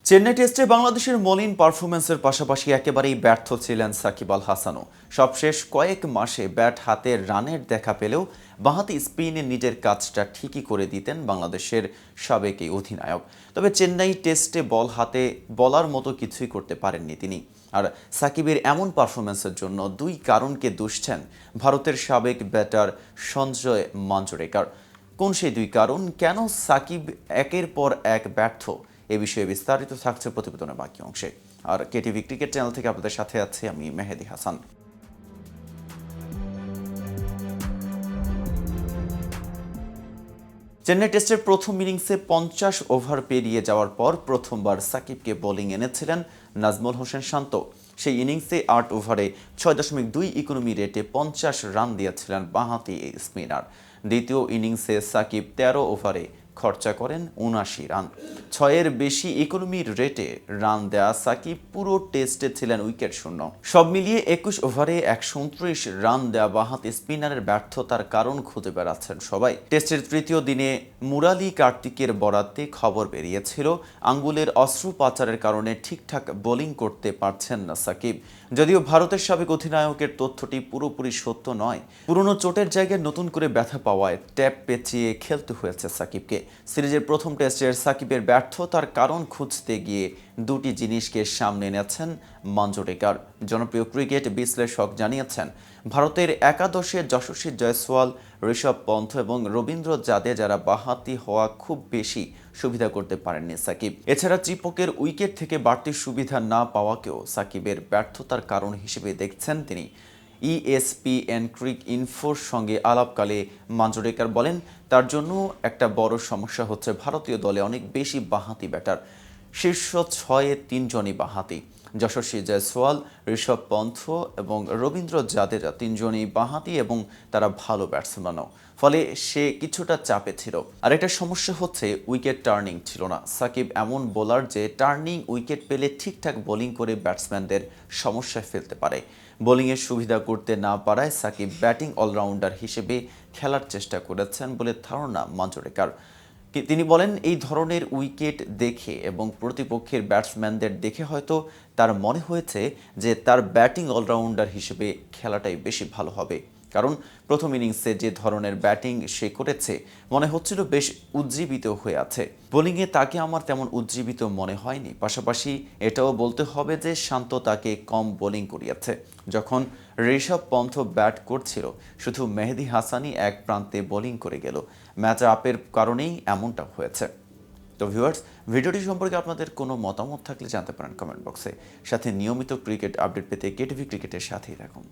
চেন্নাই টেস্টে বাংলাদেশের মলিন পারফরম্যান্সের পাশাপাশি একেবারেই ব্যর্থ ছিলেন সাকিব আল হাসানও। সবশেষ কয়েক মাসে ব্যাট হাতে রানের দেখা পেলেও বাঁহাতি স্পিনে নিজের কাজটা ঠিকই করে দিতেন বাংলাদেশের সাবেক এই অধিনায়ক। তবে চেন্নাই টেস্টে বল হাতে বলার মতো কিছুই করতে পারেননি তিনি। আর সাকিবের এমন পারফরম্যান্সের জন্য দুই কারণকে দুষছেন ভারতের সাবেক ব্যাটার সঞ্জয় মাঞ্জরেকার। কোন সেই দুই কারণ, কেন সাকিব একের পর এক ব্যর্থ, এ বিষয়ে বিস্তারিত থাকছে প্রতিবেদনের বাকি অংশে। আর কেটিভি ক্রিকেট চ্যানেল থেকে আপনাদের সাথে আছি আমি মেহেদি হাসান। চেন্নাই টেস্টের প্রথম ইনিংসে 50 ওভার পেরিয়ে যাওয়ার পর প্রথমবার সাকিবকে বোলিং এনেছিলেন নাজমুল হোসেন শান্ত। সেই ইনিংসে 8 ওভারে 6.2 ইকোনমি রেটে 50 রান দিয়েছিলেন বাঁহাতি এই স্পিনার। দ্বিতীয় ইনিংসে সাকিব 13 ওভারে খরচা করেন 79 রান। 6-এর বেশি ইকোনমি রেটে রান দেয়া সাকিব পুরো টেস্টে ছিলেন উইকেট শূন্য। সব মিলিয়ে 21 ওভারে 129 রান দেয়া বাঁহাতি স্পিনারের ব্যর্থতার কারণ খুঁজে বেড়াচ্ছেন সবাই। টেস্টের তৃতীয় দিনে মুরালি কার্তিকের বরাতে খবর বেরিয়েছিল আঙ্গুলের অস্ত্রোপচারের কারণে ঠিকঠাক বোলিং করতে পারছেন না সাকিব। যদিও ভারতের সাবেক অধিনায়কের তথ্যটি পুরোপুরি সত্য নয়। পুরনো চোটের জায়গায় নতুন করে ব্যথা পাওয়ায় ট্যাপ পেঁচিয়ে খেলতে হয়েছে সাকিবকে। সিরিজের প্রথম টেস্টের সাকিবের ব্যর্থতার কারণ খুঁজতে গিয়ে দুটি জিনিসকে সামনে এনেছেন মাঞ্জরেকার। জনপ্রিয় ক্রিকেট বিশ্লেষক জানিয়েছেন, ভারতের একাদশে যশস্বী জয়সওয়াল, ঋষভ পন্থ এবং রবীন্দ্র জাদেজারা বাঁহাতি হওয়া খুব বেশি সুবিধা করতে পারেননি সাকিব। এছাড়া চিপকের উইকেট থেকে বাড়তি সুবিধা না পাওয়াকেও সাকিবের ব্যর্থতার কারণ হিসেবে দেখছেন তিনি। ESPN ক্রিক ইনফোর সঙ্গে আলাপকালে মাঞ্জরেকার বলেন, তার জন্য একটা বড় সমস্যা হচ্ছে ভারতীয় দলে অনেক বেশি বাঁহাতি ব্যাটার। শীর্ষ 6-এ 3 জনই বাঁহাতি। যশস্বী জয়সওয়াল, ঋষভ পন্থ এবং রবীন্দ্র জাদেজা 3 জনই বাঁহাতি এবং তারা ভালো ব্যাটসম্যানও। ফলে সে কিছুটা চাপে ছিল। আর একটা সমস্যা হচ্ছে উইকেট টার্নিং ছিল না। সাকিব এমন বোলার যে টার্নিং উইকেট পেলে ঠিকঠাক বোলিং করে ব্যাটসম্যানদের সমস্যায় ফেলতে পারে। বোলিংয়ের সুবিধা করতে না পারায় সাকিব ব্যাটিং অলরাউন্ডার হিসেবে খেলার চেষ্টা করেছেন বলে ধারণা মাঞ্জরেকার। তিনি বলেন, এই ধরনের উইকেট দেখে এবং প্রতিপক্ষের ব্যাটসম্যানদের দেখে হয়তো তার মনে হয়েছে যে তার ব্যাটিং অলরাউন্ডার হিসেবে খেলাটাই বেশি ভালো হবে। কারণ প্রথম ইনিংসে যে ধরনের ব্যাটিং সে করেছে মনে হচ্ছিল বেশ উজ্জীবিত হয়ে আছে। বোলিংয়ে তাকে আমার তেমন উজ্জীবিত মনে হয়নি। পাশাপাশি এটাও বলতে হবে যে শান্ত তাকে কম বোলিং করিয়েছে। যখন ঋষভ পন্থ ব্যাট করছিল শুধু মেহেদি হাসানই এক প্রান্তে বোলিং করে গেল। ম্যাচ আপের কারণেই এমনটা হয়েছে। তো ভিউয়ার্স, ভিডিওটি সম্পর্কে আপনাদের কোনো মতামত থাকলে জানতে পারেন কমেন্ট বক্সে। সাথে নিয়মিত ক্রিকেট আপডেট পেতে কেটিভি ক্রিকেটের সাথেই থাকুন।